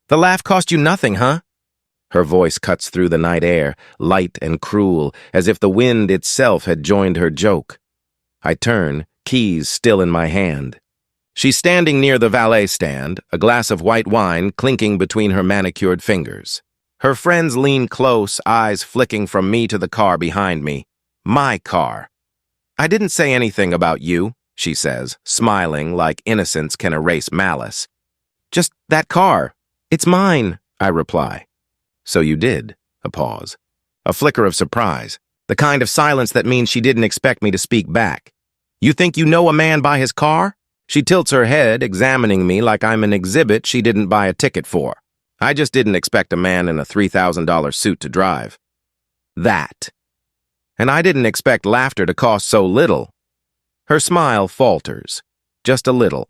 The laugh cost you nothing, huh? Her voice cuts through the night air, light and cruel, as if the wind itself had joined her joke. I turn, keys still in my hand. She's standing near the valet stand, a glass of white wine clinking between her manicured fingers. Her friends lean close, eyes flicking from me to the car behind me. My car. I didn't say anything about you, she says, smiling like innocence can erase malice. Just that car. It's mine, I reply. So you did. A pause. A flicker of surprise. The kind of silence that means she didn't expect me to speak back. You think you know a man by his car? She tilts her head, examining me like I'm an exhibit she didn't buy a ticket for. I just didn't expect a man in a $3,000 suit to drive. That. And I didn't expect laughter to cost so little. Her smile falters. Just a little.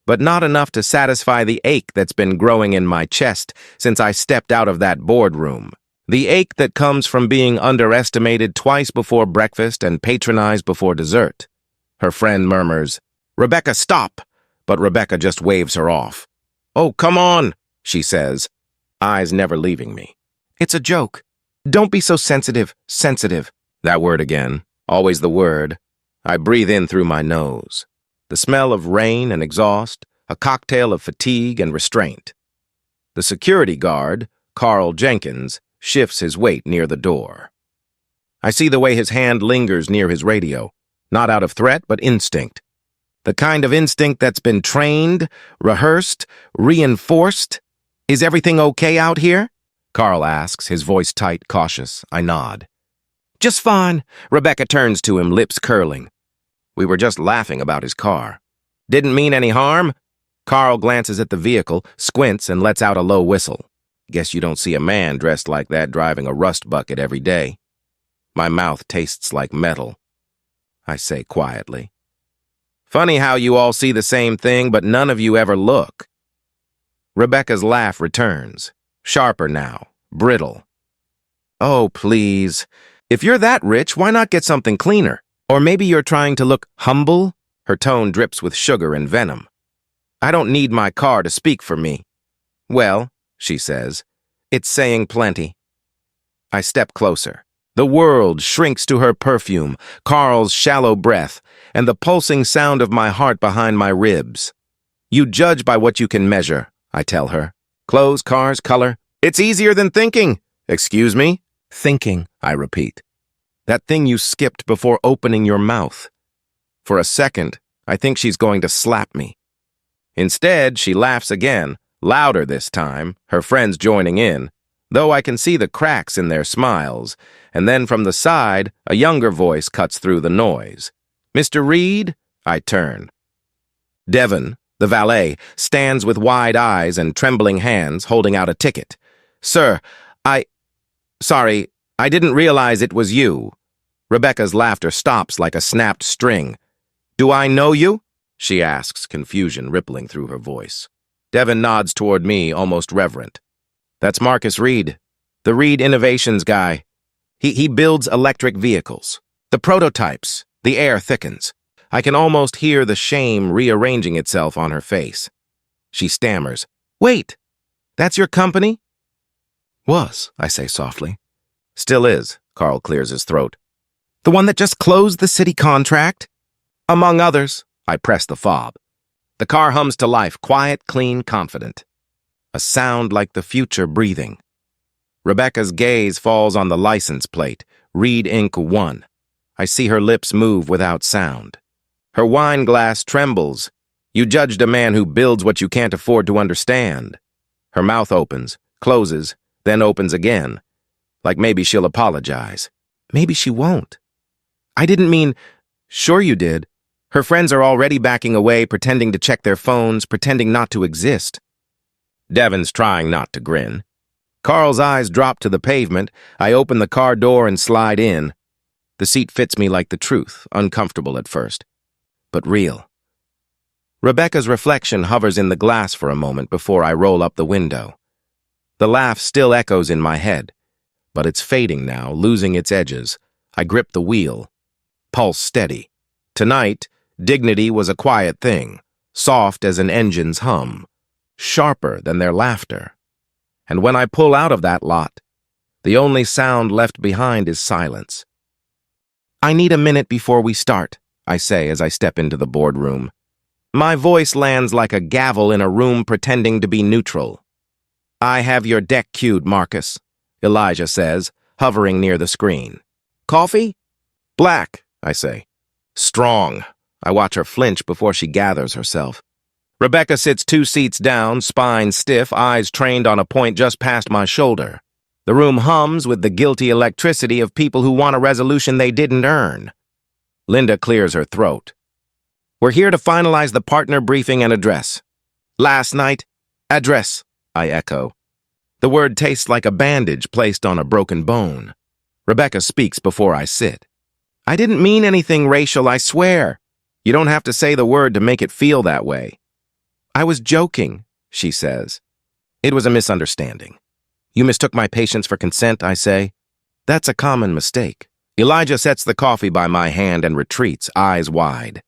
But not enough to satisfy the ache that's been growing in my chest since I stepped out of that boardroom. The ache that comes from being underestimated twice before breakfast and patronized before dessert. Her friend murmurs, "Rebecca, stop!" But Rebecca just waves her off. "Oh, come on," she says, eyes never leaving me. "It's a joke. Don't be so sensitive, sensitive." That word again, always the word. I breathe in through my nose. The smell of rain and exhaust, a cocktail of fatigue and restraint. The security guard, Carl Jenkins, shifts his weight near the door. I see the way his hand lingers near his radio, not out of threat but instinct. The kind of instinct that's been trained, rehearsed, reinforced. "Is everything okay out here?" Carl asks, his voice tight, cautious. I nod. "Just fine." Rebecca turns to him, lips curling. We were just laughing about his car. "Didn't mean any harm?" Carl glances at the vehicle, squints, and lets out a low whistle. Guess you don't see a man dressed like that driving a rust bucket every day. My mouth tastes like metal. I say quietly. "Funny how you all see the same thing, but none of you ever look." Rebecca's laugh returns, sharper now, brittle. "Oh, please. If you're that rich, why not get something cleaner? Or maybe you're trying to look humble?" Her tone drips with sugar and venom. "I don't need my car to speak for me." "Well," she says, "it's saying plenty." I step closer. The world shrinks to her perfume, Carl's shallow breath, and the pulsing sound of my heart behind my ribs. "You judge by what you can measure," I tell her. "Clothes, cars, color. It's easier than thinking." "Excuse me?" "Thinking," I repeat. "That thing you skipped before opening your mouth." For a second, I think she's going to slap me. Instead, she laughs again, louder this time, her friends joining in, though I can see the cracks in their smiles, and then from the side, a younger voice cuts through the noise. "Mr. Reed?" I turn. Devon, the valet, stands with wide eyes and trembling hands, holding out a ticket. "Sir, Sorry, I didn't realize it was you." Rebecca's laughter stops like a snapped string. "Do I know you?" she asks, confusion rippling through her voice. Devon nods toward me, almost reverent. "That's Marcus Reed, the Reed Innovations guy. He builds electric vehicles. The prototypes, the air thickens. I can almost hear the shame rearranging itself on her face. She stammers, "Wait, that's your company?" "Was," I say softly. "Still is," Carl clears his throat. "The one that just closed the city contract?" "Among others." I press the fob. The car hums to life, quiet, clean, confident. A sound like the future breathing. Rebecca's gaze falls on the license plate, Reed Inc. 1. I see her lips move without sound. Her wine glass trembles. "You judged a man who builds what you can't afford to understand." Her mouth opens, closes, then opens again, like maybe she'll apologize. Maybe she won't. "I didn't mean..." "Sure you did." Her friends are already backing away, pretending to check their phones, pretending not to exist. Devon's trying not to grin. Carl's eyes drop to the pavement. I open the car door and slide in. The seat fits me like the truth, uncomfortable at first, but real. Rebecca's reflection hovers in the glass for a moment before I roll up the window. The laugh still echoes in my head, but it's fading now, losing its edges. I grip the wheel, pulse steady. Tonight, dignity was a quiet thing, soft as an engine's hum, sharper than their laughter. And when I pull out of that lot, the only sound left behind is silence. I need a minute before we start, I say as I step into the boardroom. My voice lands like a gavel in a room pretending to be neutral. I have your deck cued, Marcus, Elijah says, hovering near the screen. Coffee? Black, I say. Strong. I watch her flinch before she gathers herself. Rebecca sits 2 seats down, spine stiff, eyes trained on a point just past my shoulder. The room hums with the guilty electricity of people who want a resolution they didn't earn. Linda clears her throat. We're here to finalize the partner briefing and address. Last night, address, I echo. The word tastes like a bandage placed on a broken bone. Rebecca speaks before I sit. I didn't mean anything racial, I swear. You don't have to say the word to make it feel that way. I was joking, she says. It was a misunderstanding. You mistook my patience for consent, I say. That's a common mistake. Elijah sets the coffee by my hand and retreats, eyes wide.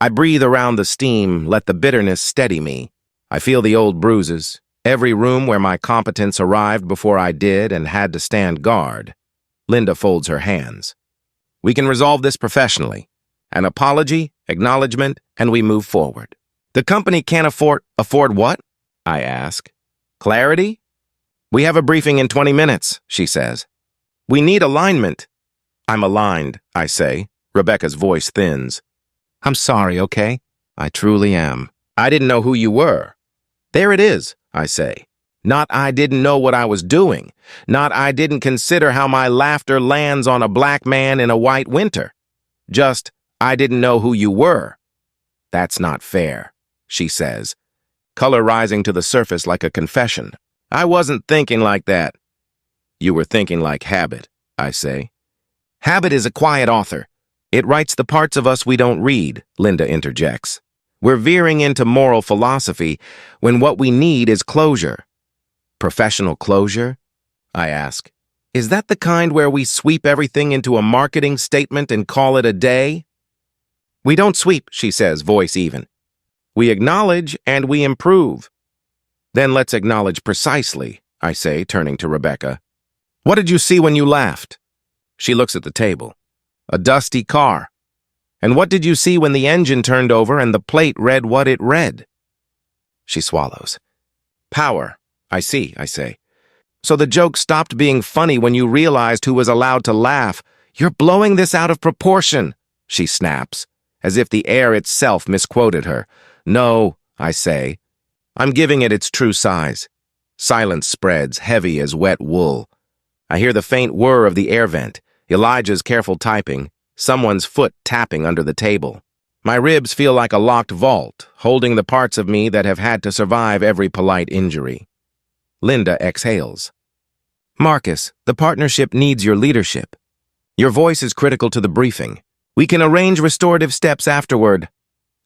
I breathe around the steam, let the bitterness steady me. I feel the old bruises, every room where my competence arrived before I did and had to stand guard. Linda folds her hands. We can resolve this professionally. An apology, acknowledgement, and we move forward. The company can't afford what? I ask. Clarity? We have a briefing in 20 minutes, she says. We need alignment. I'm aligned, I say. Rebecca's voice thins. I'm sorry, okay? I truly am. I didn't know who you were. There it is, I say. Not I didn't know what I was doing. Not I didn't consider how my laughter lands on a black man in a white winter. Just, I didn't know who you were. That's not fair, she says, color rising to the surface like a confession. I wasn't thinking like that. You were thinking like Habit, I say. Habit is a quiet author. It writes the parts of us we don't read, Linda interjects. We're veering into moral philosophy when what we need is closure. Professional closure? I ask. Is that the kind where we sweep everything into a marketing statement and call it a day? We don't sweep, she says, voice even. We acknowledge and we improve. Then let's acknowledge precisely, I say, turning to Rebecca. What did you see when you laughed? She looks at the table. A dusty car. And what did you see when the engine turned over and the plate read what it read? She swallows. Power. I see, I say. So the joke stopped being funny when you realized who was allowed to laugh. You're blowing this out of proportion, she snaps, as if the air itself misquoted her. No, I say. I'm giving it its true size. Silence spreads, heavy as wet wool. I hear the faint whir of the air vent, Elijah's careful typing, someone's foot tapping under the table. My ribs feel like a locked vault, holding the parts of me that have had to survive every polite injury. Linda exhales. Marcus, the partnership needs your leadership. Your voice is critical to the briefing. We can arrange restorative steps afterward.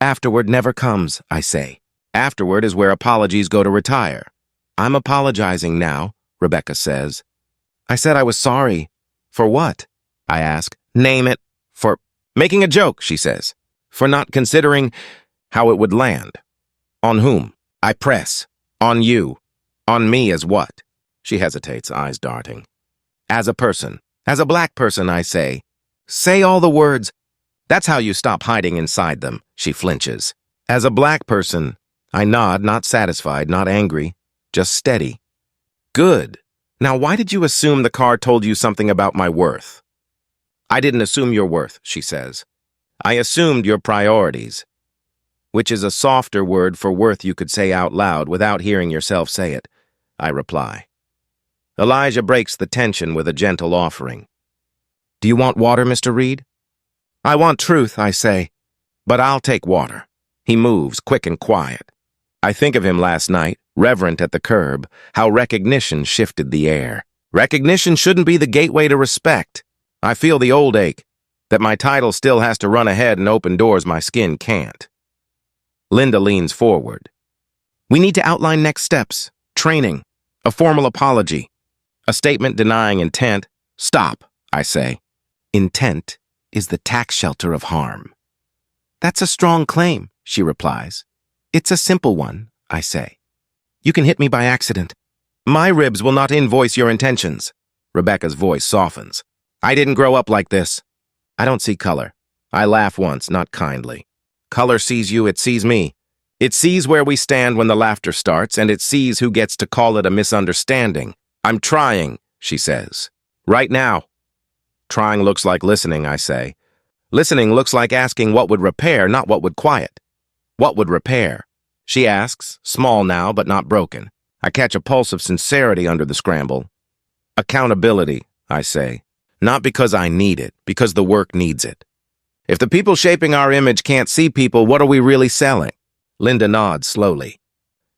Afterward never comes, I say. Afterward is where apologies go to retire. I'm apologizing now, Rebecca says. I said I was sorry. For what? I ask. Name it. For making a joke, she says. For not considering how it would land. On whom? I press. On you. On me as what? She hesitates, eyes darting. As a person. As a black person, I say. Say all the words. That's how you stop hiding inside them, she flinches. As a black person, I nod, not satisfied, not angry, just steady. Good. Now why did you assume the car told you something about my worth? I didn't assume your worth, she says. I assumed your priorities, which is a softer word for worth you could say out loud without hearing yourself say it, I reply. Elijah breaks the tension with a gentle offering. Do you want water, Mr. Reed? I want truth, I say, but I'll take water. He moves, quick and quiet. I think of him last night, reverent at the curb, how recognition shifted the air. Recognition shouldn't be the gateway to respect. I feel the old ache, that my title still has to run ahead and open doors my skin can't. Linda leans forward. We need to outline next steps, training, a formal apology, a statement denying intent. Stop, I say. Intent is the tax shelter of harm. That's a strong claim, she replies. It's a simple one, I say. You can hit me by accident. My ribs will not invoice your intentions. Rebecca's voice softens. I didn't grow up like this. I don't see color. I laugh once, not kindly. Color sees you, it sees me. It sees where we stand when the laughter starts, and it sees who gets to call it a misunderstanding. I'm trying, she says. Right now. Trying looks like listening, I say. Listening looks like asking what would repair, not what would quiet. What would repair? She asks, small now, but not broken. I catch a pulse of sincerity under the scramble. Accountability, I say. Not because I need it, because the work needs it. If the people shaping our image can't see people, what are we really selling? Linda nods slowly.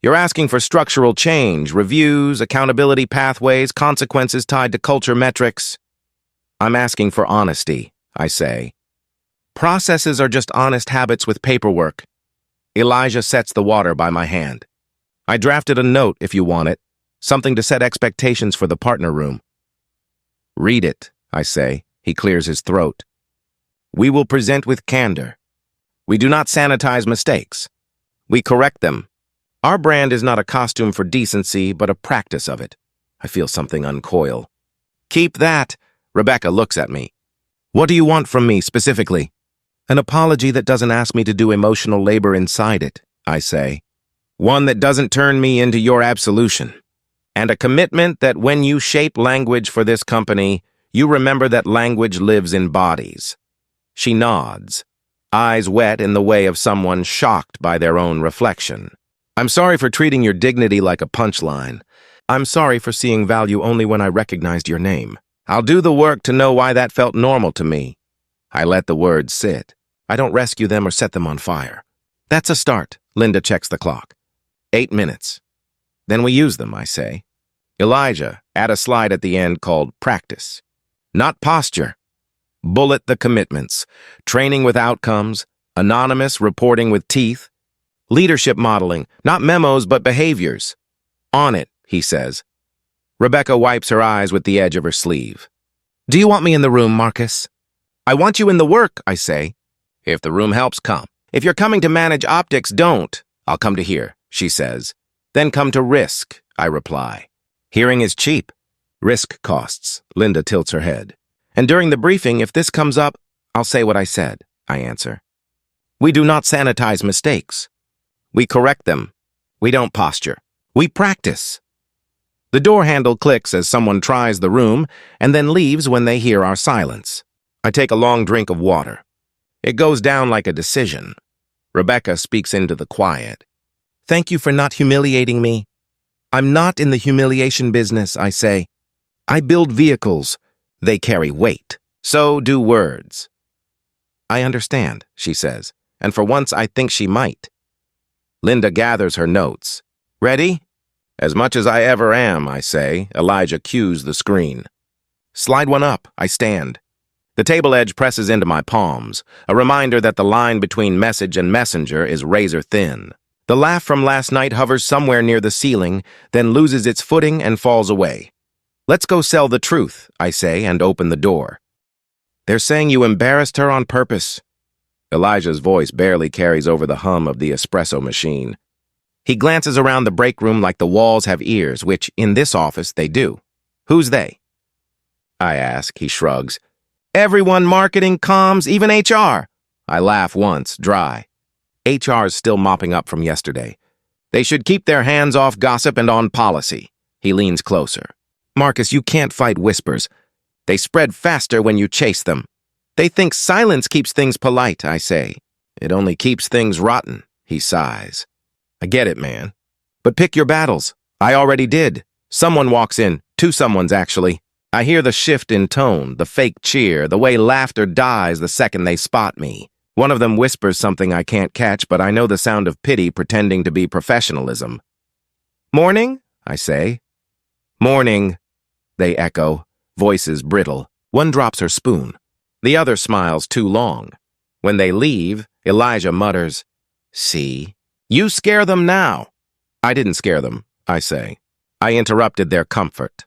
You're asking for structural change, reviews, accountability pathways, consequences tied to culture metrics. I'm asking for honesty, I say. Processes are just honest habits with paperwork. Elijah sets the water by my hand. I drafted a note if you want it, something to set expectations for the partner room. Read it, I say. He clears his throat. We will present with candor. We do not sanitize mistakes. We correct them. Our brand is not a costume for decency, but a practice of it. I feel something uncoil. Keep that. Rebecca looks at me. What do you want from me specifically? An apology that doesn't ask me to do emotional labor inside it, I say. One that doesn't turn me into your absolution. And a commitment that when you shape language for this company, you remember that language lives in bodies. She nods, eyes wet in the way of someone shocked by their own reflection. I'm sorry for treating your dignity like a punchline. I'm sorry for seeing value only when I recognized your name. I'll do the work to know why that felt normal to me. I let the words sit. I don't rescue them or set them on fire. That's a start. Linda checks the clock. 8 minutes. Then we use them, I say. Elijah, add a slide at the end called practice. Not posture. Bullet the commitments. Training with outcomes. Anonymous reporting with teeth. Leadership modeling. Not memos, but behaviors. On it, he says. Rebecca wipes her eyes with the edge of her sleeve. Do you want me in the room, Marcus? I want you in the work, I say. If the room helps, come. If you're coming to manage optics, don't. I'll come to here, she says. Then come to risk, I reply. Hearing is cheap. Risk costs, Linda tilts her head. And during the briefing, if this comes up, I'll say what I said, I answer. We do not sanitize mistakes. We correct them. We don't posture. We practice. The door handle clicks as someone tries the room and then leaves when they hear our silence. I take a long drink of water. It goes down like a decision. Rebecca speaks into the quiet. Thank you for not humiliating me. I'm not in the humiliation business, I say. I build vehicles. They carry weight. So do words. I understand, she says, and for once I think she might. Linda gathers her notes. Ready? As much as I ever am, I say. Elijah cues the screen. Slide one up, I stand. The table edge presses into my palms, a reminder that the line between message and messenger is razor thin. The laugh from last night hovers somewhere near the ceiling, then loses its footing and falls away. Let's go sell the truth, I say, and open the door. They're saying you embarrassed her on purpose. Elijah's voice barely carries over the hum of the espresso machine. He glances around the break room like the walls have ears, which, in this office, they do. Who's they? I ask. He shrugs. Everyone, marketing, comms, even HR. I laugh once, dry. HR's still mopping up from yesterday. They should keep their hands off gossip and on policy. He leans closer. Marcus, you can't fight whispers. They spread faster when you chase them. They think silence keeps things polite, I say. It only keeps things rotten, he sighs. I get it, man. But pick your battles. I already did. Someone walks in. Two someones, actually. I hear the shift in tone, the fake cheer, the way laughter dies the second they spot me. One of them whispers something I can't catch, but I know the sound of pity pretending to be professionalism. Morning, I say. Morning, they echo, voices brittle. One drops her spoon. The other smiles too long. When they leave, Elijah mutters, See? You scare them now. I didn't scare them, I say. I interrupted their comfort.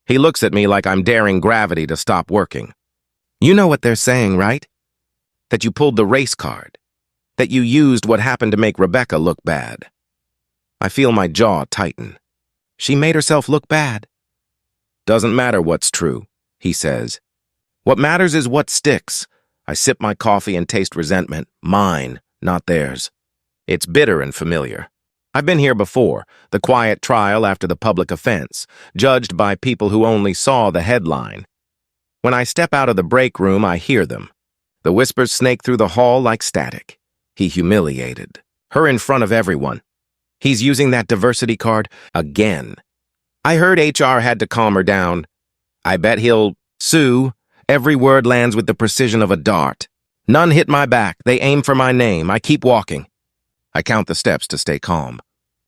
He looks at me like I'm daring gravity to stop working. You know what they're saying, right? That you pulled the race card. That you used what happened to make Rebecca look bad. I feel my jaw tighten. She made herself look bad. Doesn't matter what's true, he says. What matters is what sticks. I sip my coffee and taste resentment. Mine, not theirs. It's bitter and familiar. I've been here before, the quiet trial after the public offense, judged by people who only saw the headline. When I step out of the break room, I hear them. The whispers snake through the hall like static. He humiliated her in front of everyone. He's using that diversity card again. I heard HR had to calm her down. I bet he'll sue. Every word lands with the precision of a dart. None hit my back. They aim for my name. I keep walking. I count the steps to stay calm.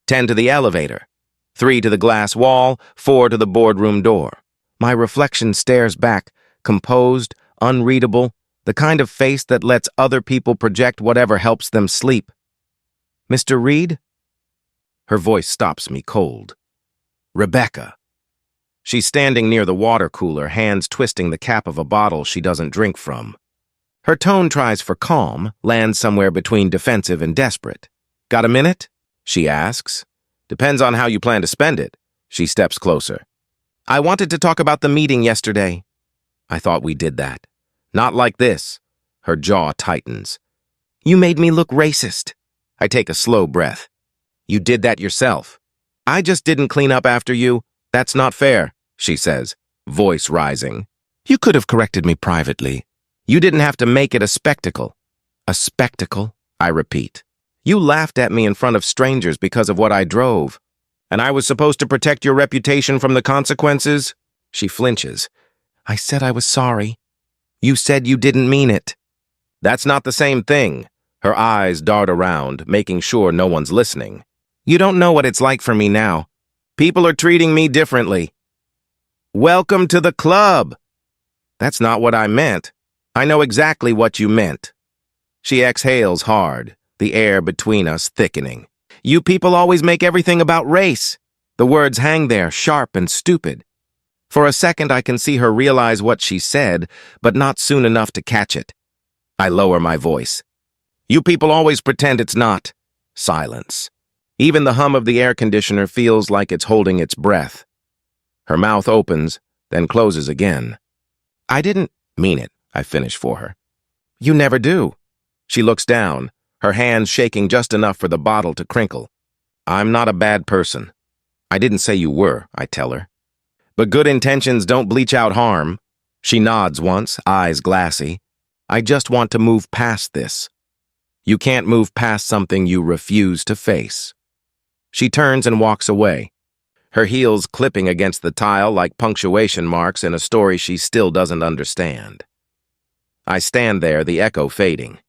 10 to the elevator. 3 to the glass wall. 4 to the boardroom door. My reflection stares back, composed, unreadable, the kind of face that lets other people project whatever helps them sleep. Mr. Reed? Her voice stops me cold. Rebecca. She's standing near the water cooler, hands twisting the cap of a bottle she doesn't drink from. Her tone tries for calm, lands somewhere between defensive and desperate. Got a minute? She asks. Depends on how you plan to spend it. She steps closer. I wanted to talk about the meeting yesterday. I thought we did that. Not like this. Her jaw tightens. You made me look racist. I take a slow breath. You did that yourself. I just didn't clean up after you. That's not fair, she says, voice rising. You could have corrected me privately. You didn't have to make it a spectacle. A spectacle, I repeat. You laughed at me in front of strangers because of what I drove. And I was supposed to protect your reputation from the consequences? She flinches. I said I was sorry. You said you didn't mean it. That's not the same thing. Her eyes dart around, making sure no one's listening. You don't know what it's like for me now. People are treating me differently. Welcome to the club. That's not what I meant. I know exactly what you meant. She exhales hard, the air between us thickening. You people always make everything about race. The words hang there, sharp and stupid. For a second, I can see her realize what she said, but not soon enough to catch it. I lower my voice. You people always pretend it's not. Silence. Even the hum of the air conditioner feels like it's holding its breath. Her mouth opens, then closes again. I didn't mean it, I finish for her. You never do. She looks down, her hands shaking just enough for the bottle to crinkle. I'm not a bad person. I didn't say you were, I tell her. But good intentions don't bleach out harm. She nods once, eyes glassy. I just want to move past this. You can't move past something you refuse to face. She turns and walks away, her heels clipping against the tile like punctuation marks in a story she still doesn't understand. I stand there, the echo fading.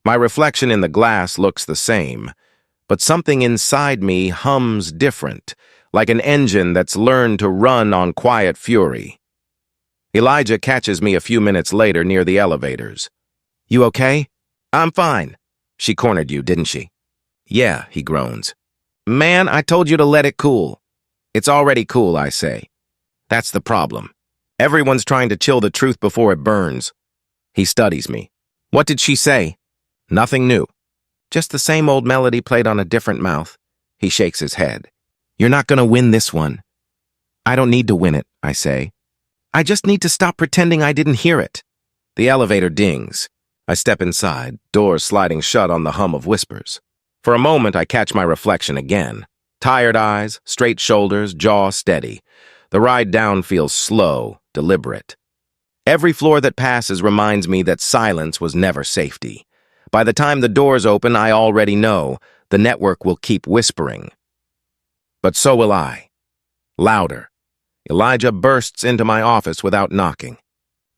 My reflection in the glass looks the same, but something inside me hums different, like an engine that's learned to run on quiet fury. Elijah catches me a few minutes later near the elevators. You okay? I'm fine. She cornered you, didn't she? Yeah, he groans. Man, I told you to let it cool. It's already cool, I say. That's the problem. Everyone's trying to chill the truth before it burns. He studies me. What did she say? Nothing new. Just the same old melody played on a different mouth. He shakes his head. You're not going to win this one. I don't need to win it, I say. I just need to stop pretending I didn't hear it. The elevator dings. I step inside, doors sliding shut on the hum of whispers. For a moment, I catch my reflection again. Tired eyes, straight shoulders, jaw steady. The ride down feels slow, deliberate. Every floor that passes reminds me that silence was never safety. By the time the doors open, I already know the network will keep whispering. But so will I. Louder. Elijah bursts into my office without knocking.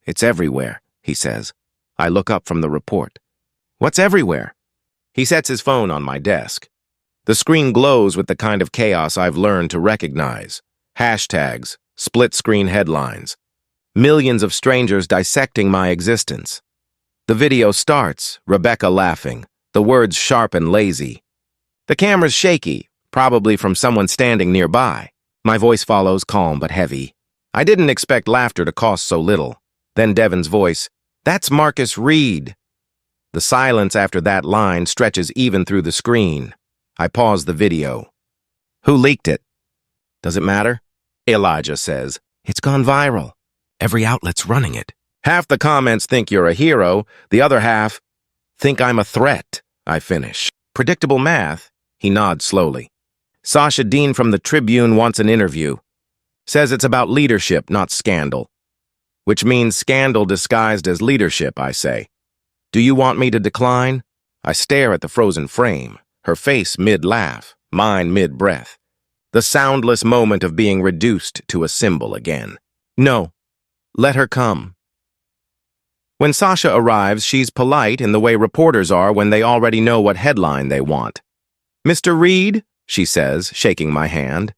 It's everywhere, he says. I look up from the report. What's everywhere? He sets his phone on my desk. The screen glows with the kind of chaos I've learned to recognize. Hashtags, split-screen headlines. Millions of strangers dissecting my existence. The video starts, Rebecca laughing, the words sharp and lazy. The camera's shaky, probably from someone standing nearby. My voice follows, calm but heavy. I didn't expect laughter to cost so little. Then Devin's voice, that's Marcus Reed. The silence after that line stretches even through the screen. I pause the video. Who leaked it? Does it matter? Elijah says, "It's gone viral. Every outlet's running it." Half the comments think you're a hero, the other half think I'm a threat, I finish. Predictable math? He nods slowly. Sasha Dean from the Tribune wants an interview. Says it's about leadership, not scandal. Which means scandal disguised as leadership, I say. Do you want me to decline? I stare at the frozen frame, her face mid-laugh, mine mid-breath. The soundless moment of being reduced to a symbol again. No, let her come. When Sasha arrives, she's polite in the way reporters are when they already know what headline they want. "Mr. Reed," she says, shaking my hand.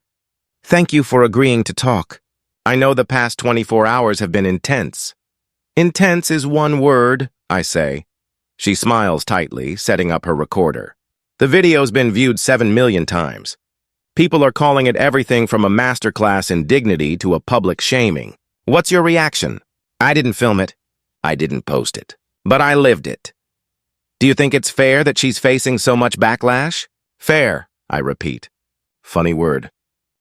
"Thank you for agreeing to talk. I know the past 24 hours have been intense." "Intense is one word," I say. She smiles tightly, setting up her recorder. The video's been viewed 7 million times. People are calling it everything from a masterclass in dignity to a public shaming. What's your reaction? I didn't film it. I didn't post it. But I lived it. Do you think it's fair that she's facing so much backlash? Fair, I repeat. Funny word.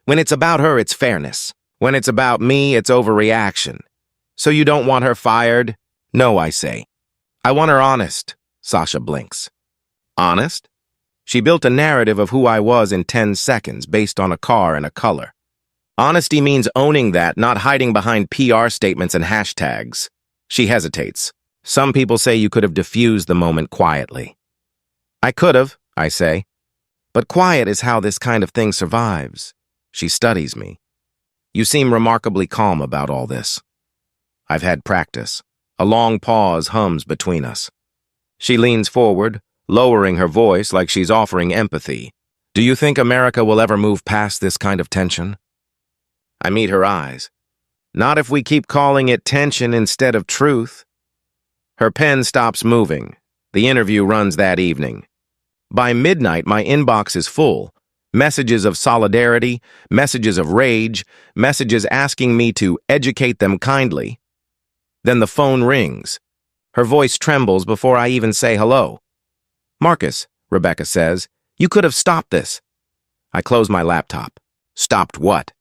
When it's about her, it's fairness. When it's about me, it's overreaction. So you don't want her fired? No, I say. I want her honest. Sasha blinks. Honest? She built a narrative of who I was in 10 seconds based on a car and a color. Honesty means owning that, not hiding behind PR statements and hashtags. She hesitates. Some people say you could have diffused the moment quietly. I could have, I say. But quiet is how this kind of thing survives. She studies me. You seem remarkably calm about all this. I've had practice. A long pause hums between us. She leans forward, lowering her voice like she's offering empathy. Do you think America will ever move past this kind of tension? I meet her eyes. Not if we keep calling it tension instead of truth. Her pen stops moving. The interview runs that evening. By midnight, my inbox is full. Messages of solidarity, messages of rage, messages asking me to educate them kindly. Then the phone rings. Her voice trembles before I even say hello. "Marcus," Rebecca says, "you could have stopped this." I close my laptop. Stopped what?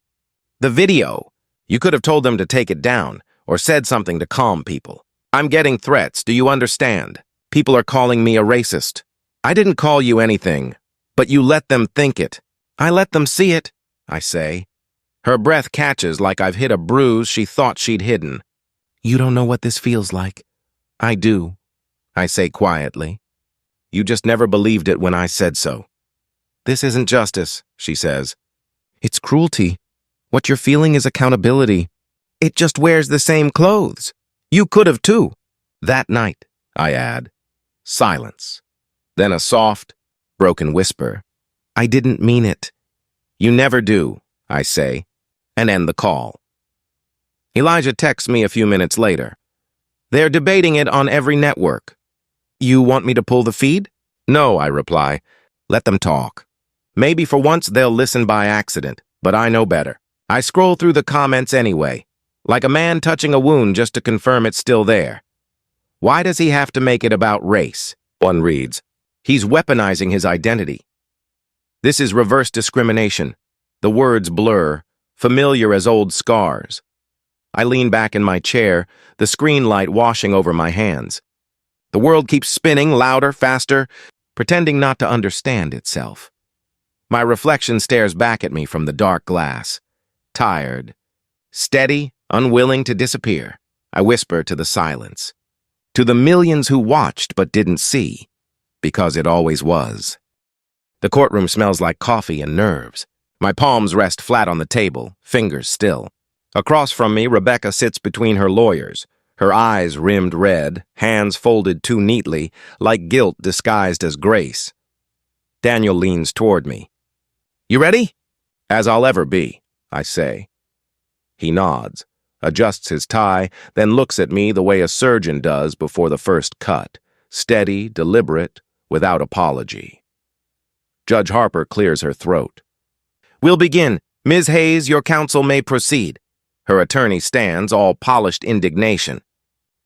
The video. You could have told them to take it down, or said something to calm people. I'm getting threats, do you understand? People are calling me a racist. I didn't call you anything, but you let them think it. I let them see it, I say. Her breath catches like I've hit a bruise she thought she'd hidden. You don't know what this feels like. I do, I say quietly. You just never believed it when I said so. This isn't justice, she says. It's cruelty. What you're feeling is accountability. It just wears the same clothes. You could have too. That night, I add. Silence. Then a soft, broken whisper. I didn't mean it. You never do, I say, and end the call. Elijah texts me a few minutes later. They're debating it on every network. You want me to pull the feed? No, I reply. Let them talk. Maybe for once they'll listen by accident, but I know better. I scroll through the comments anyway, like a man touching a wound just to confirm it's still there. Why does he have to make it about race? One reads. He's weaponizing his identity. This is reverse discrimination. The words blur, familiar as old scars. I lean back in my chair, the screen light washing over my hands. The world keeps spinning louder, faster, pretending not to understand itself. My reflection stares back at me from the dark glass. Tired, steady, unwilling to disappear, I whisper to the silence. To the millions who watched but didn't see, because it always was. The courtroom smells like coffee and nerves. My palms rest flat on the table, fingers still. Across from me, Rebecca sits between her lawyers, her eyes rimmed red, hands folded too neatly, like guilt disguised as grace. Daniel leans toward me. You ready? As I'll ever be, I say. He nods, adjusts his tie, then looks at me the way a surgeon does before the first cut, steady, deliberate, without apology. Judge Harper clears her throat. We'll begin. Ms. Hayes, your counsel may proceed. Her attorney stands, all polished indignation.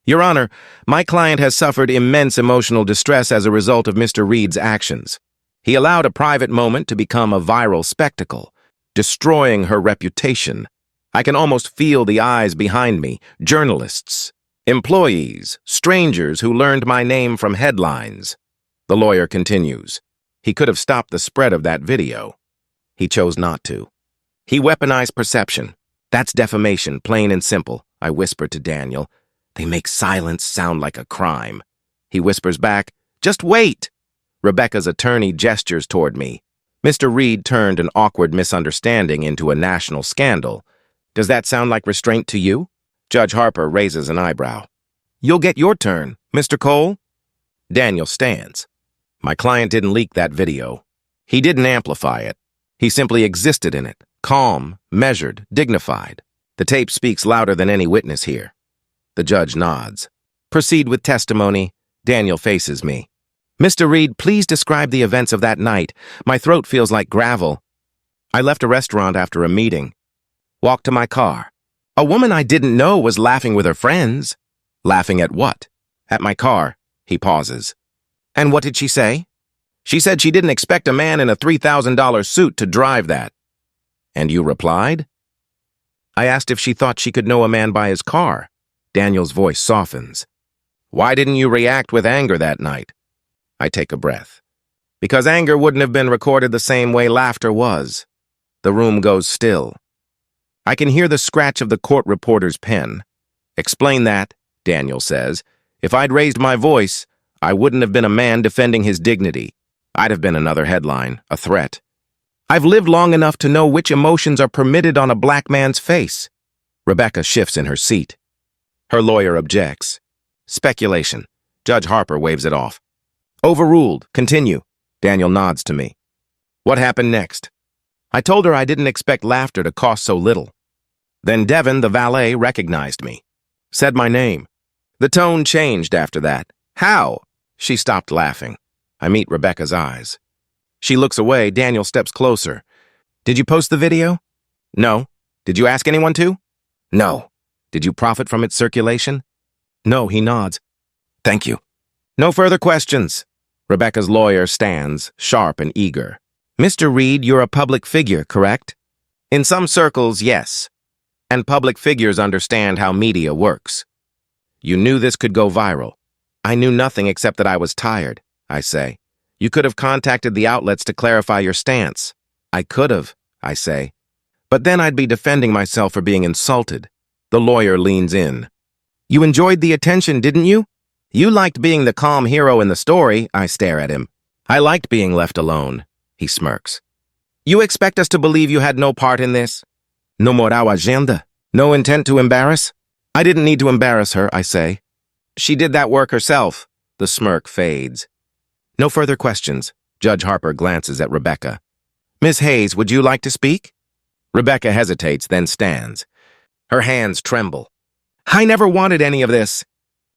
Your Honor, my client has suffered immense emotional distress as a result of Mr. Reed's actions. He allowed a private moment to become a viral spectacle. destroying her reputation. I can almost feel the eyes behind me, journalists, employees, strangers who learned my name from headlines. The lawyer continues. He could have stopped the spread of that video. He chose not to. He weaponized perception. That's defamation, plain and simple, I whisper to Daniel. They make silence sound like a crime. He whispers back, just wait. Rebecca's attorney gestures toward me. Mr. Reed turned an awkward misunderstanding into a national scandal. Does that sound like restraint to you? Judge Harper raises an eyebrow. You'll get your turn, Mr. Cole. Daniel stands. My client didn't leak that video. He didn't amplify it. He simply existed in it, calm, measured, dignified. The tape speaks louder than any witness here. The judge nods. Proceed with testimony. Daniel faces me. Mr. Reed, please describe the events of that night. My throat feels like gravel. I left a restaurant after a meeting. Walked to my car. A woman I didn't know was laughing with her friends. Laughing at what? At my car. He pauses. And what did she say? She said she didn't expect a man in a $3,000 suit to drive that. And you replied? I asked if she thought she could know a man by his car. Daniel's voice softens. Why didn't you react with anger that night? I take a breath. Because anger wouldn't have been recorded the same way laughter was. The room goes still. I can hear the scratch of the court reporter's pen. Explain that, Daniel says. If I'd raised my voice, I wouldn't have been a man defending his dignity. I'd have been another headline, a threat. I've lived long enough to know which emotions are permitted on a black man's face. Rebecca shifts in her seat. Her lawyer objects. Speculation. Judge Harper waves it off. Overruled. Continue. Daniel nods to me. What happened next? I told her I didn't expect laughter to cost so little. Then Devin, the valet, recognized me. Said my name. The tone changed after that. How? She stopped laughing. I meet Rebecca's eyes. She looks away. Daniel steps closer. Did you post the video? No. Did you ask anyone to? No. Did you profit from its circulation? No, he nods. Thank you. No further questions. Rebecca's lawyer stands, sharp and eager. Mr. Reed, you're a public figure, correct? In some circles, yes. And public figures understand how media works. You knew this could go viral. I knew nothing except that I was tired, I say. You could have contacted the outlets to clarify your stance. I could have, I say. But then I'd be defending myself for being insulted. The lawyer leans in. You enjoyed the attention, didn't you? You liked being the calm hero in the story, I stare at him. I liked being left alone, he smirks. You expect us to believe you had no part in this? No moral agenda? No intent to embarrass? I didn't need to embarrass her, I say. She did that work herself. The smirk fades. No further questions. Judge Harper glances at Rebecca. Miss Hayes, would you like to speak? Rebecca hesitates, then stands. Her hands tremble. I never wanted any of this.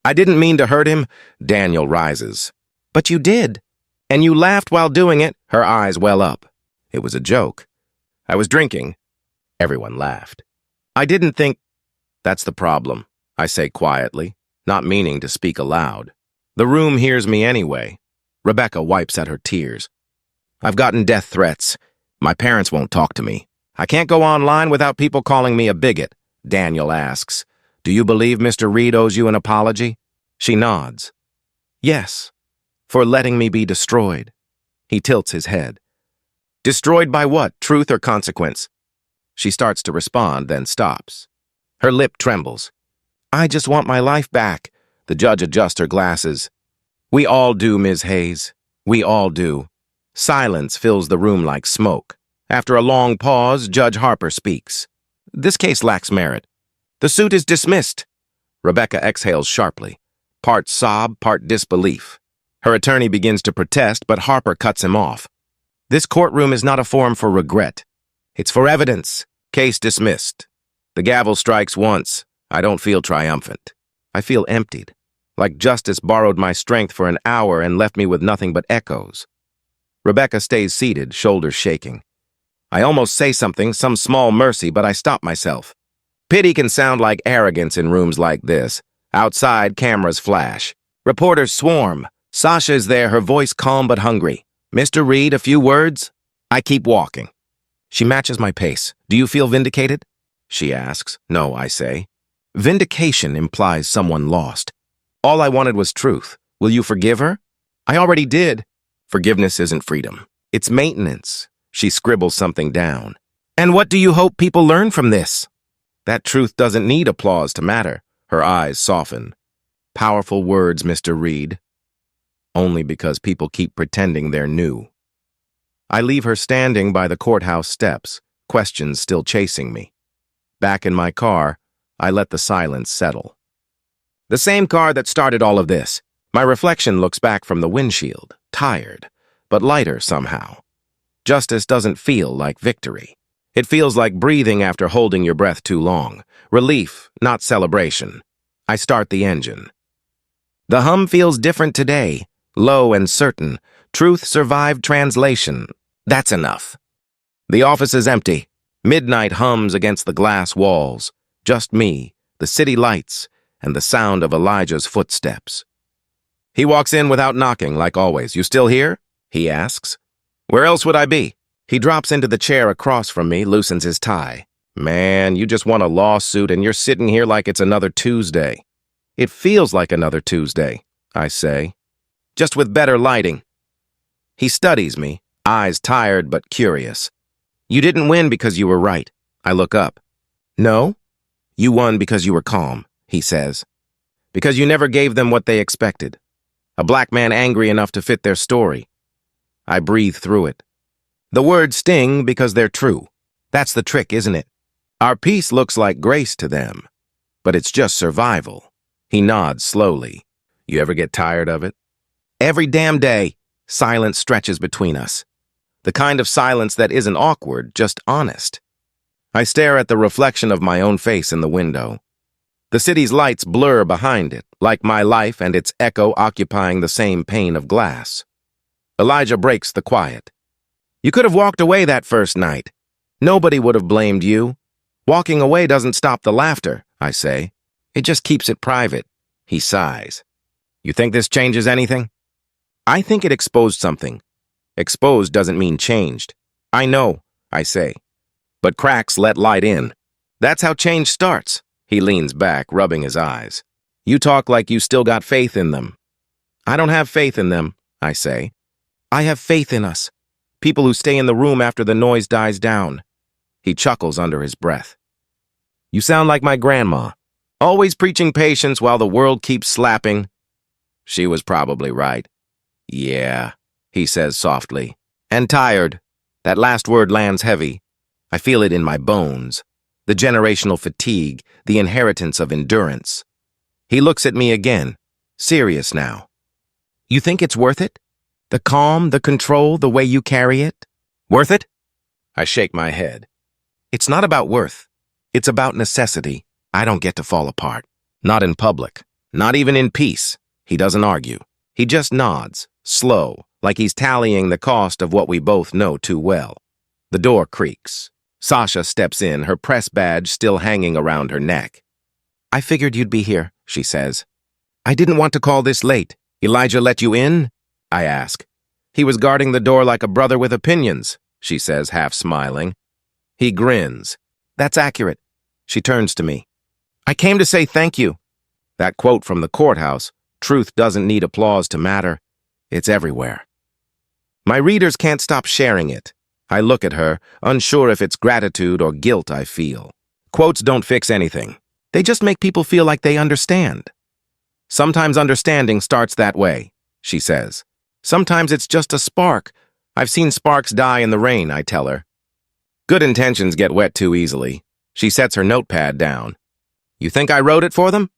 I didn't mean to hurt him. Daniel rises. But you did. And you laughed while doing it. Her eyes well up. It was a joke. I was drinking. Everyone laughed. I didn't think... That's the problem, I say quietly, not meaning to speak aloud. The room hears me anyway. Rebecca wipes at her tears. I've gotten death threats. My parents won't talk to me. I can't go online without people calling me a bigot. Daniel asks, do you believe Mr. Reed owes you an apology? She nods. Yes, for letting me be destroyed. He tilts his head. Destroyed by what, truth or consequence? She starts to respond, then stops. Her lip trembles. I just want my life back. The judge adjusts her glasses. We all do, Ms. Hayes. We all do. Silence fills the room like smoke. After a long pause, Judge Harper speaks. This case lacks merit. The suit is dismissed. Rebecca exhales sharply, part sob, part disbelief. Her attorney begins to protest, but Harper cuts him off. This courtroom is not a forum for regret. It's for evidence. Case dismissed. The gavel strikes once. I don't feel triumphant. I feel emptied, like justice borrowed my strength for an hour and left me with nothing but echoes. Rebecca stays seated, shoulders shaking. I almost say something, some small mercy, but I stop myself. Pity can sound like arrogance in rooms like this. Outside, cameras flash. Reporters swarm. Sasha is there, her voice calm but hungry. Mr. Reed, a few words? I keep walking. She matches my pace. Do you feel vindicated? She asks. No, I say. Vindication implies someone lost. All I wanted was truth. Will you forgive her? I already did. Forgiveness isn't freedom. It's maintenance. She scribbles something down. And what do you hope people learn from this? That truth doesn't need applause to matter. Her eyes soften. Powerful words, Mr. Reed. Only because people keep pretending they're new. I leave her standing by the courthouse steps, questions still chasing me. Back in my car, I let the silence settle. The same car that started all of this. My reflection looks back from the windshield, tired, but lighter somehow. Justice doesn't feel like victory. It feels like breathing after holding your breath too long. Relief, not celebration. I start the engine. The hum feels different today, low and certain. Truth survived translation. That's enough. The office is empty. Midnight hums against the glass walls. Just me, the city lights, and the sound of Elijah's footsteps. He walks in without knocking, like always. You still here? He asks. Where else would I be? He drops into the chair across from me, loosens his tie. Man, you just won a lawsuit and you're sitting here like it's another Tuesday. It feels like another Tuesday, I say, just with better lighting. He studies me, eyes tired but curious. You didn't win because you were right. I look up. No? You won because you were calm, he says. Because you never gave them what they expected. A black man angry enough to fit their story. I breathe through it. The words sting because they're true. That's the trick, isn't it? Our peace looks like grace to them, but it's just survival. He nods slowly. You ever get tired of it? Every damn day, silence stretches between us. The kind of silence that isn't awkward, just honest. I stare at the reflection of my own face in the window. The city's lights blur behind it, like my life and its echo occupying the same pane of glass. Elijah breaks the quiet. You could have walked away that first night. Nobody would have blamed you. Walking away doesn't stop the laughter, I say. It just keeps it private. He sighs. You think this changes anything? I think it exposed something. Exposed doesn't mean changed. I know, I say. But cracks let light in. That's how change starts. He leans back, rubbing his eyes. You talk like you still got faith in them. I don't have faith in them, I say. I have faith in us. People who stay in the room after the noise dies down. He chuckles under his breath. You sound like my grandma. Always preaching patience while the world keeps slapping. She was probably right. Yeah, he says softly. And tired. That last word lands heavy. I feel it in my bones. The generational fatigue, the inheritance of endurance. He looks at me again, serious now. You think it's worth it? The calm, the control, the way you carry it? Worth it? I shake my head. It's not about worth. It's about necessity. I don't get to fall apart. Not in public. Not even in peace. He doesn't argue. He just nods, slow, like he's tallying the cost of what we both know too well. The door creaks. Sasha steps in, her press badge still hanging around her neck. I figured you'd be here, she says. I didn't want to call this late. Elijah let you in? I ask. He was guarding the door like a brother with opinions, she says, half smiling. He grins. That's accurate. She turns to me. I came to say thank you. That quote from the courthouse, truth doesn't need applause to matter. It's everywhere. My readers can't stop sharing it. I look at her, unsure if it's gratitude or guilt I feel. Quotes don't fix anything. They just make people feel like they understand. Sometimes understanding starts that way, she says. Sometimes it's just a spark. I've seen sparks die in the rain, I tell her. Good intentions get wet too easily. She sets her notepad down. You think I wrote it for them?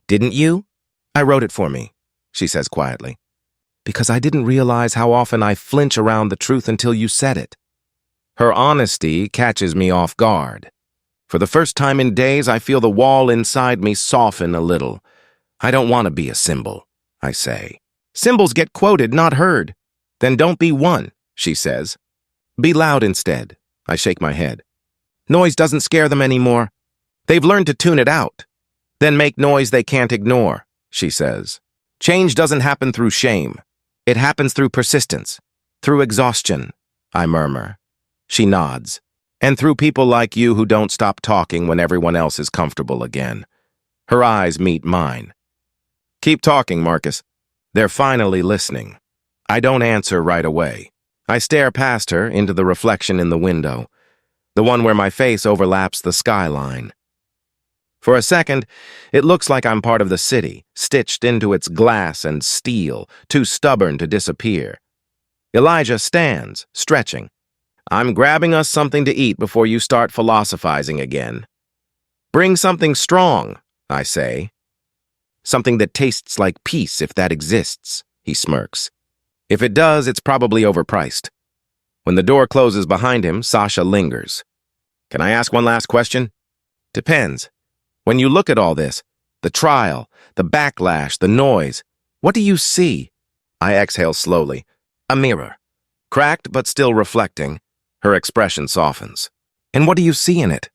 Didn't you? I wrote it for me, she says quietly. Because I didn't realize how often I flinch around the truth until you said it. Her honesty catches me off guard. For the first time in days, I feel the wall inside me soften a little. I don't want to be a symbol, I say. Symbols get quoted, not heard. Then don't be one, she says. Be loud instead. I shake my head. Noise doesn't scare them anymore. They've learned to tune it out. Then make noise they can't ignore, she says. Change doesn't happen through shame. It happens through persistence, through exhaustion, I murmur. She nods. And through people like you who don't stop talking when everyone else is comfortable again. Her eyes meet mine. Keep talking, Marcus. They're finally listening. I don't answer right away. I stare past her into the reflection in the window, the one where my face overlaps the skyline. For a second, it looks like I'm part of the city, stitched into its glass and steel, too stubborn to disappear. Elijah stands, stretching. I'm grabbing us something to eat before you start philosophizing again. Bring something strong, I say. Something that tastes like peace, if that exists, he smirks. If it does, it's probably overpriced. When the door closes behind him, Sasha lingers. Can I ask one last question? Depends. When you look at all this, the trial, the backlash, the noise, what do you see? I exhale slowly. A mirror. Cracked but still reflecting. Her expression softens. And what do you see in it?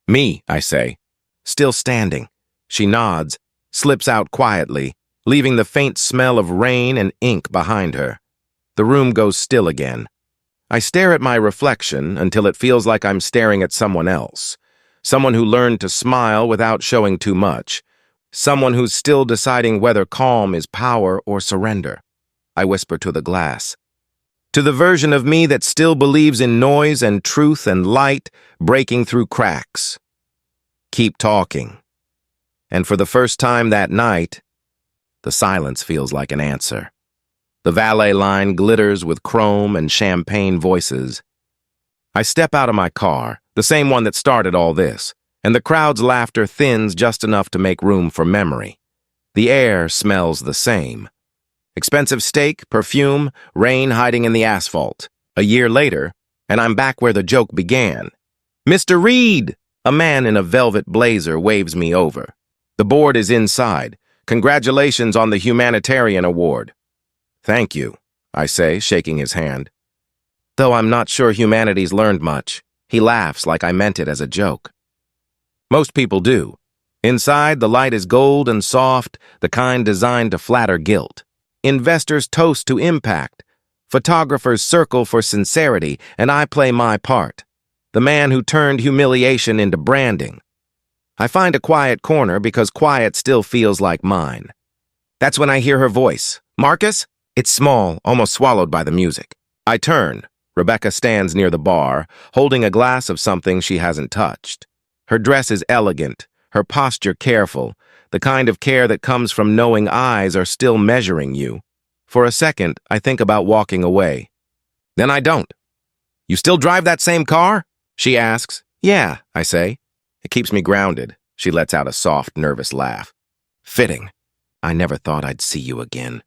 Me, I say. Still standing. She nods, slips out quietly, leaving the faint smell of rain and ink behind her. The room goes still again. I stare at my reflection until it feels like I'm staring at someone else. Someone who learned to smile without showing too much. Someone who's still deciding whether calm is power or surrender. I whisper to the glass. To the version of me that still believes in noise and truth and light breaking through cracks. Keep talking. And for the first time that night, the silence feels like an answer. The valet line glitters with chrome and champagne voices. I step out of my car, the same one that started all this, and the crowd's laughter thins just enough to make room for memory. The air smells the same. Expensive steak, perfume, rain hiding in the asphalt. A year later, and I'm back where the joke began. Mr. Reed! A man in a velvet blazer waves me over. The board is inside. Congratulations on the humanitarian award. Thank you, I say, shaking his hand. Though I'm not sure humanity's learned much. He laughs like I meant it as a joke. Most people do. Inside, the light is gold and soft, the kind designed to flatter guilt. Investors toast to impact. Photographers circle for sincerity, and I play my part. The man who turned humiliation into branding. I find a quiet corner because quiet still feels like mine. That's when I hear her voice. Marcus? It's small, almost swallowed by the music. I turn. Rebecca stands near the bar, holding a glass of something she hasn't touched. Her dress is elegant, her posture careful, the kind of care that comes from knowing eyes are still measuring you. For a second, I think about walking away. Then I don't. You still drive that same car? She asks. Yeah, I say. It keeps me grounded. She lets out a soft, nervous laugh. Fitting. I never thought I'd see you again.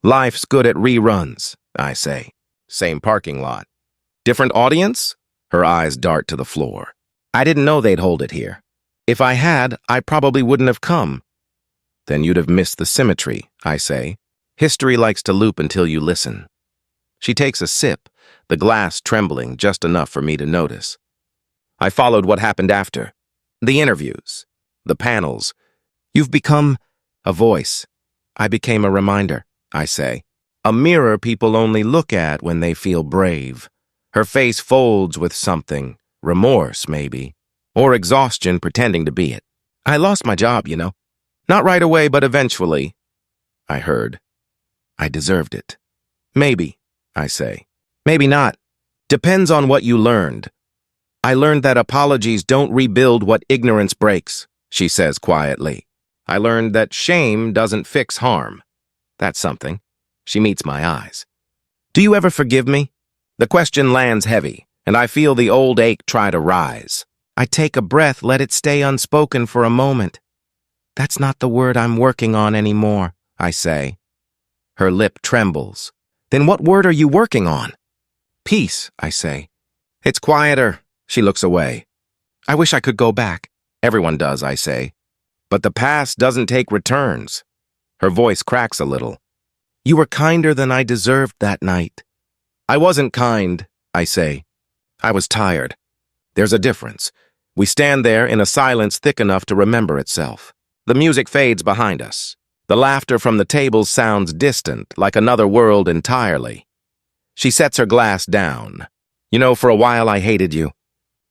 Life's good at reruns, I say. Same parking lot. Different audience? Her eyes dart to the floor. I didn't know they'd hold it here. If I had, I probably wouldn't have come. Then you'd have missed the symmetry, I say. History likes to loop until you listen. She takes a sip, the glass trembling just enough for me to notice. I followed what happened after. The interviews. The panels. You've become a voice. I became a reminder, I say. A mirror people only look at when they feel brave. Her face folds with something. Remorse, maybe. Or exhaustion pretending to be it. I lost my job, you know. Not right away, but eventually. I heard. I deserved it. Maybe, I say. Maybe not. Depends on what you learned. I learned that apologies don't rebuild what ignorance breaks, she says quietly. I learned that shame doesn't fix harm. That's something. She meets my eyes. Do you ever forgive me? The question lands heavy, and I feel the old ache try to rise. I take a breath, let it stay unspoken for a moment. That's not the word I'm working on anymore, I say. Her lip trembles. Then what word are you working on? Peace, I say. It's quieter. She looks away. I wish I could go back. Everyone does, I say. But the past doesn't take returns. Her voice cracks a little. You were kinder than I deserved that night. I wasn't kind, I say. I was tired. There's a difference. We stand there in a silence thick enough to remember itself. The music fades behind us. The laughter from the tables sounds distant, like another world entirely. She sets her glass down. You know, for a while I hated you.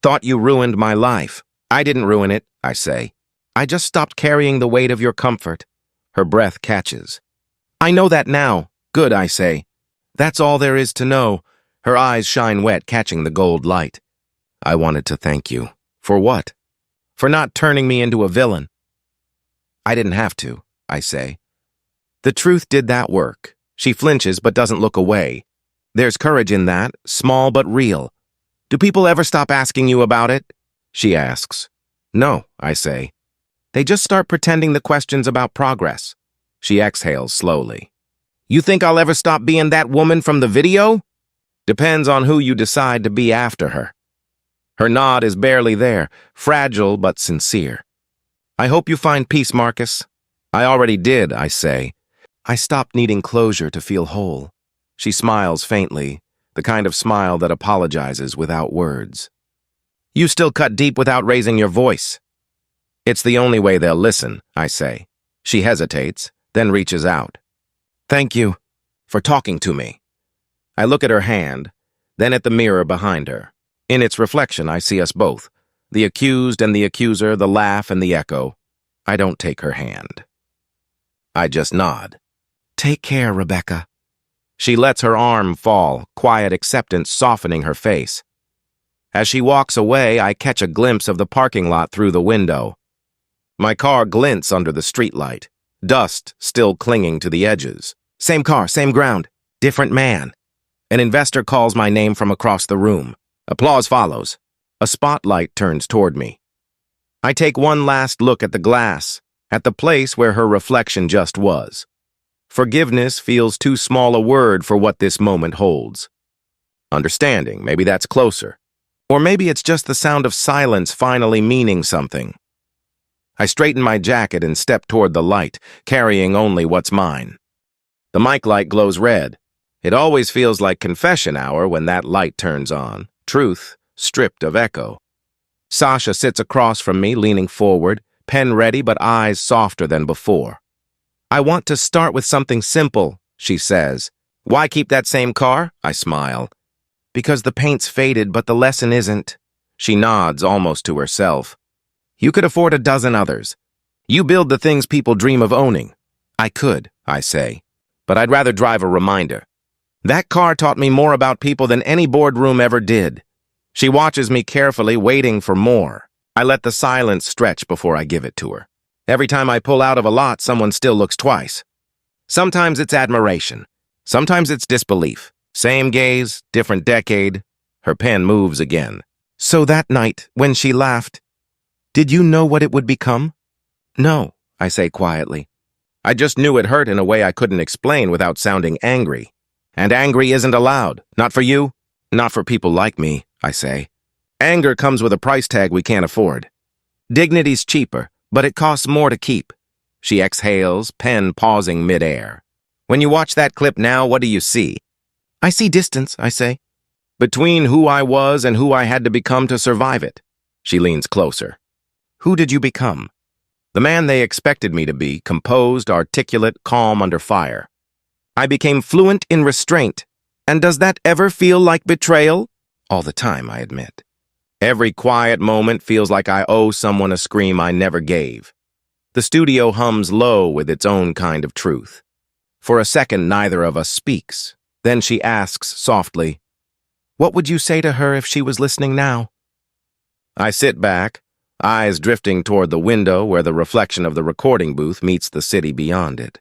Thought you ruined my life. I didn't ruin it, I say. I just stopped carrying the weight of your comfort. Her breath catches. I know that now. Good, I say. That's all there is to know. Her eyes shine wet, catching the gold light. I wanted to thank you. For what? For not turning me into a villain. I didn't have to, I say. The truth did that work. She flinches but doesn't look away. There's courage in that, small but real. Do people ever stop asking you about it? She asks. No, I say. They just start pretending the question's about progress. She exhales slowly. You think I'll ever stop being that woman from the video? Depends on who you decide to be after her. Her nod is barely there, fragile but sincere. I hope you find peace, Marcus. I already did, I say. I stopped needing closure to feel whole. She smiles faintly, the kind of smile that apologizes without words. You still cut deep without raising your voice. It's the only way they'll listen, I say. She hesitates, then reaches out. Thank you for talking to me. I look at her hand, then at the mirror behind her. In its reflection, I see us both, the accused and the accuser, the laugh and the echo. I don't take her hand. I just nod. Take care, Rebecca. She lets her arm fall, quiet acceptance softening her face. As she walks away, I catch a glimpse of the parking lot through the window. My car glints under the streetlight, dust still clinging to the edges. Same car, same ground, different man. An investor calls my name from across the room. Applause follows. A spotlight turns toward me. I take one last look at the glass, at the place where her reflection just was. Forgiveness feels too small a word for what this moment holds. Understanding, maybe that's closer. Or maybe it's just the sound of silence finally meaning something. I straighten my jacket and step toward the light, carrying only what's mine. The mic light glows red. It always feels like confession hour when that light turns on, truth stripped of echo. Sasha sits across from me, leaning forward, pen ready but eyes softer than before. I want to start with something simple, she says. Why keep that same car? I smile. Because the paint's faded, but the lesson isn't. She nods almost to herself. You could afford a dozen others. You build the things people dream of owning. I could, I say, but I'd rather drive a reminder. That car taught me more about people than any boardroom ever did. She watches me carefully, waiting for more. I let the silence stretch before I give it to her. Every time I pull out of a lot, someone still looks twice. Sometimes it's admiration. Sometimes it's disbelief. Same gaze, different decade. Her pen moves again. So that night, when she laughed, did you know what it would become? No, I say quietly. I just knew it hurt in a way I couldn't explain without sounding angry. And angry isn't allowed. Not for you, not for people like me, I say. Anger comes with a price tag we can't afford. Dignity's cheaper, but it costs more to keep. She exhales, pen pausing midair. When you watch that clip now, what do you see? I see distance, I say. Between who I was and who I had to become to survive it. She leans closer. Who did you become? The man they expected me to be, composed, articulate, calm under fire. I became fluent in restraint. And does that ever feel like betrayal? All the time, I admit. Every quiet moment feels like I owe someone a scream I never gave. The studio hums low with its own kind of truth. For a second, neither of us speaks. Then she asks softly, what would you say to her if she was listening now? I sit back, eyes drifting toward the window where the reflection of the recording booth meets the city beyond it.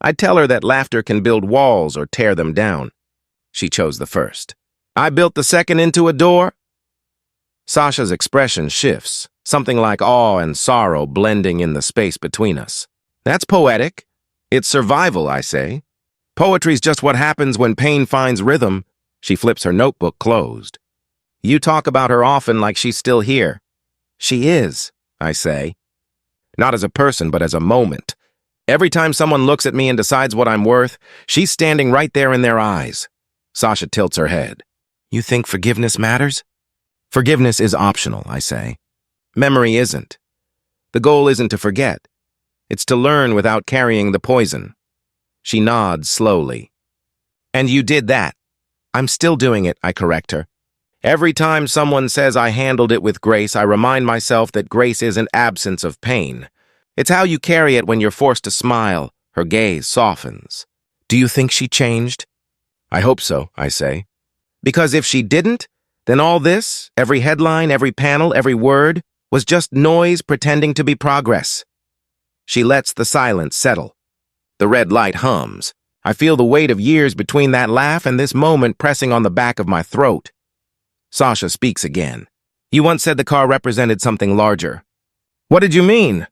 I'd tell her that laughter can build walls or tear them down. She chose the first. I built the second into a door. Sasha's expression shifts, something like awe and sorrow blending in the space between us. That's poetic. It's survival, I say. Poetry's just what happens when pain finds rhythm. She flips her notebook closed. You talk about her often like she's still here. She is, I say. Not as a person, but as a moment. Every time someone looks at me and decides what I'm worth, she's standing right there in their eyes. Sasha tilts her head. You think forgiveness matters? Forgiveness is optional, I say. Memory isn't. The goal isn't to forget. It's to learn without carrying the poison. She nods slowly. And you did that. I'm still doing it, I correct her. Every time someone says I handled it with grace, I remind myself that grace isn't absence of pain. It's how you carry it when you're forced to smile. Her gaze softens. Do you think she changed? I hope so, I say. Because if she didn't, then all this, every headline, every panel, every word, was just noise pretending to be progress. She lets the silence settle. The red light hums. I feel the weight of years between that laugh and this moment pressing on the back of my throat. Sasha speaks again. You once said the car represented something larger. What did you mean?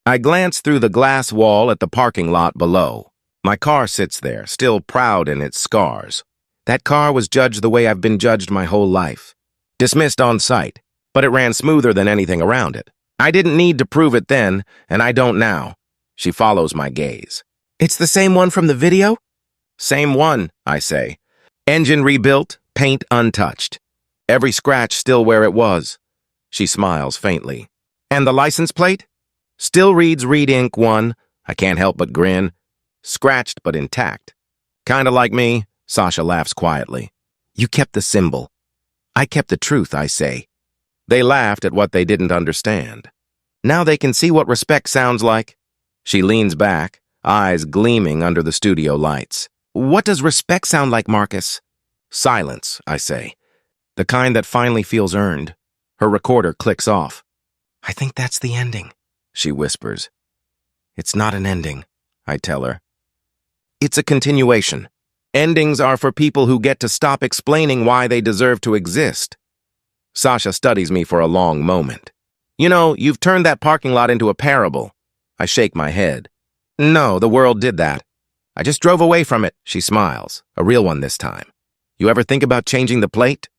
I glance through the glass wall at the parking lot below. My car sits there, still proud in its scars. That car was judged the way I've been judged my whole life. Dismissed on sight, but it ran smoother than anything around it. I didn't need to prove it then, and I don't now. She follows my gaze. It's the same one from the video? Same one, I say. Engine rebuilt, paint untouched. Every scratch still where it was. She smiles faintly. And the license plate? Still reads Reed Inc. 1. I can't help but grin. Scratched but intact. Kinda like me, Sasha laughs quietly. You kept the symbol. I kept the truth, I say. They laughed at what they didn't understand. Now they can see what respect sounds like. She leans back, eyes gleaming under the studio lights. What does respect sound like, Marcus? Silence, I say. The kind that finally feels earned. Her recorder clicks off. I think that's the ending, she whispers. It's not an ending, I tell her. It's a continuation. Endings are for people who get to stop explaining why they deserve to exist. Sasha studies me for a long moment. You know, you've turned that parking lot into a parable. I shake my head. No, the world did that. I just drove away from it, she smiles. A real one this time. You ever think about changing the plate?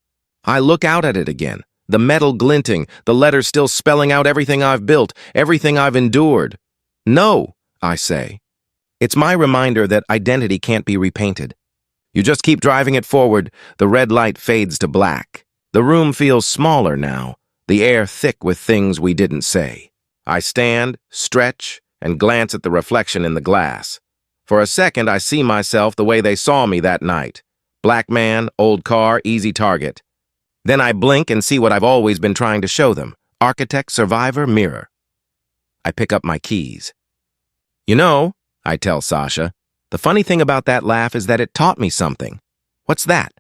I look out at it again. The metal glinting, the letters still spelling out everything I've built, everything I've endured. No, I say. It's my reminder that identity can't be repainted. You just keep driving it forward, the red light fades to black. The room feels smaller now, the air thick with things we didn't say. I stand, stretch, and glance at the reflection in the glass. For a second, I see myself the way they saw me that night. Black man, old car, easy target. Then I blink and see what I've always been trying to show them. Architect, survivor, mirror. I pick up my keys. You know, I tell Sasha, the funny thing about that laugh is that it taught me something. What's that?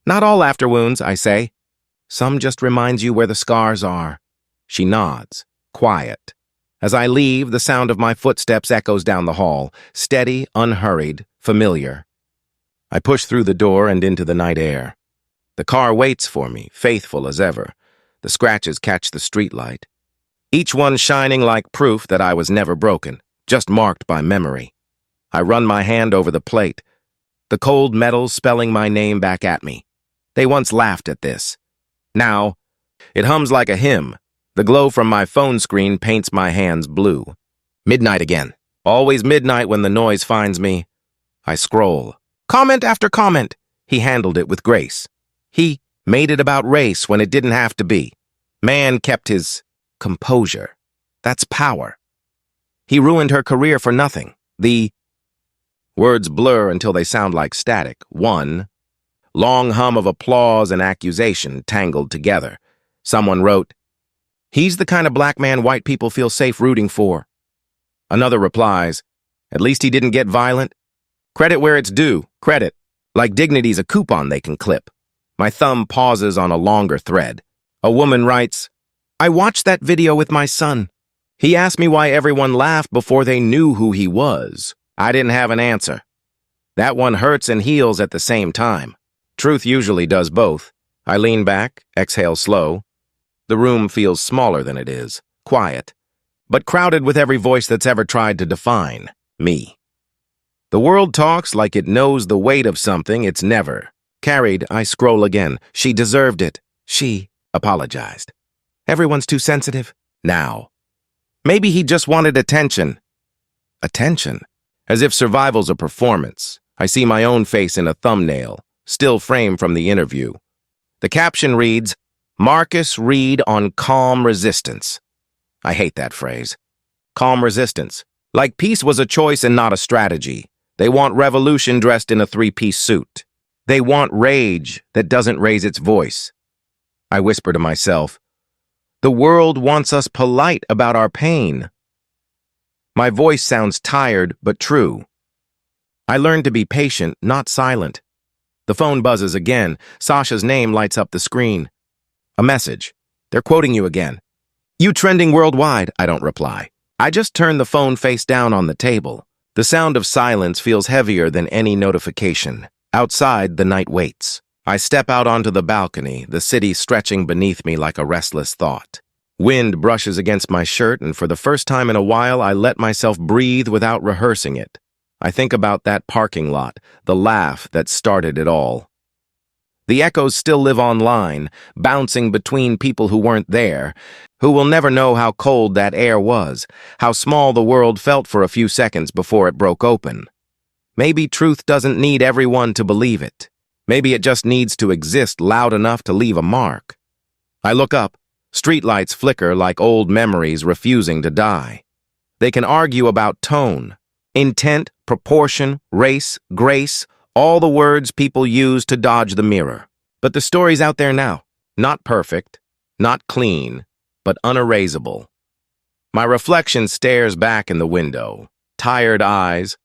Not all after wounds, I say. Some just reminds you where the scars are. She nods, quiet. As I leave, the sound of my footsteps echoes down the hall, steady, unhurried, familiar. I push through the door and into the night air. The car waits for me, faithful as ever. The scratches catch the streetlight. Each one shining like proof that I was never broken, just marked by memory. I run my hand over the plate, the cold metal spelling my name back at me. They once laughed at this. Now, it hums like a hymn. The glow from my phone screen paints my hands blue. Midnight again. Always midnight when the noise finds me. I scroll. Comment after comment. He handled it with grace. He made it about race when it didn't have to be. Man kept his composure. That's power. He ruined her career for nothing. The words blur until they sound like static. One long hum of applause and accusation tangled together. Someone wrote, "He's the kind of black man white people feel safe rooting for." Another replies, "At least he didn't get violent." Credit where it's due, credit. Like dignity's a coupon they can clip. My thumb pauses on a longer thread. A woman writes, "I watched that video with my son. He asked me why everyone laughed before they knew who he was. I didn't have an answer." That one hurts and heals at the same time. Truth usually does both. I lean back, exhale slow. The room feels smaller than it is, quiet, but crowded with every voice that's ever tried to define me. The world talks like it knows the weight of something it's never carried. I scroll again. She deserved it. She apologized. Everyone's too sensitive. Now. Maybe he just wanted attention. Attention? As if survival's a performance. I see my own face in a thumbnail, still framed from the interview. The caption reads, "Marcus Reed on calm resistance." I hate that phrase. Calm resistance. Like peace was a choice and not a strategy. They want revolution dressed in a three-piece suit. They want rage that doesn't raise its voice. I whisper to myself. The world wants us polite about our pain. My voice sounds tired but true. I learned to be patient, not silent. The phone buzzes again. Sasha's name lights up the screen. A message. They're quoting you again. You trending worldwide, I don't reply. I just turn the phone face down on the table. The sound of silence feels heavier than any notification. Outside, the night waits. I step out onto the balcony, the city stretching beneath me like a restless thought. Wind brushes against my shirt, and for the first time in a while, I let myself breathe without rehearsing it. I think about that parking lot, the laugh that started it all. The echoes still live online, bouncing between people who weren't there, who will never know how cold that air was, how small the world felt for a few seconds before it broke open. Maybe truth doesn't need everyone to believe it. Maybe it just needs to exist loud enough to leave a mark. I look up. Streetlights flicker like old memories refusing to die. They can argue about tone, intent, proportion, race, grace, all the words people use to dodge the mirror. But the story's out there now. Not perfect, not clean, but unerasable. My reflection stares back in the window. Tired eyes,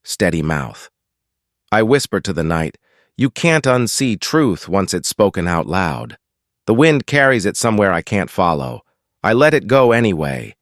steady mouth. I whisper to the night, you can't unsee truth once it's spoken out loud. The wind carries it somewhere I can't follow. I let it go anyway,